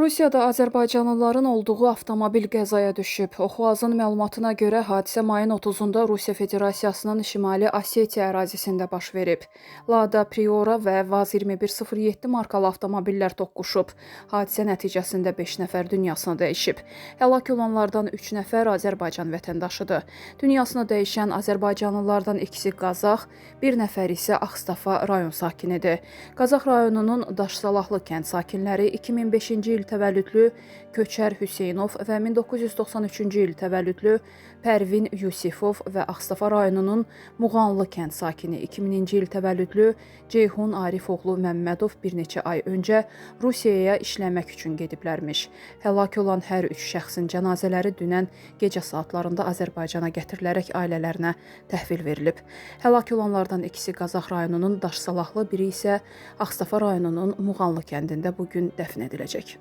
Rusiyada azərbaycanlıların olduğu avtomobil qəzaya düşüb. Oxuazın məlumatına görə hadisə mayın 30-da Rusiya Federasiyasının Şimali Osetiya ərazisində baş verib. Lada Priora və Vaz-2107 markalı avtomobillər toqquşub. Hadisə nəticəsində 5 nəfər dünyasını dəyişib. Həlak olanlardan 3 nəfər Azərbaycan vətəndaşıdır. Dünyasını dəyişən azərbaycanlılardan ikisi Qazax, bir nəfər isə Ağstafa rayon sakinidir. Qazax rayonunun Daşsalahlı kənd sakinləri 2005-ci il təvəllüdlü Köçər Hüseynov və 1993-cü il təvəllüdlü Pərvin Yusifov və Ağstafa rayonunun Muğanlı kənd sakini 2000-ci il təvəllüdlü Ceyhun Arifoğlu Məmmədov bir neçə ay öncə Rusiyaya işləmək üçün gediblərmiş. Həlak olan hər üç şəxsin cənazələri dünən gecə saatlarında Azərbaycana gətirilərək ailələrinə təhvil verilib. Həlak olanlardan ikisi Qazax rayonunun Daşsalahlı, biri isə Ağstafa rayonunun Muğanlı kəndində bugün dəfn ediləcək.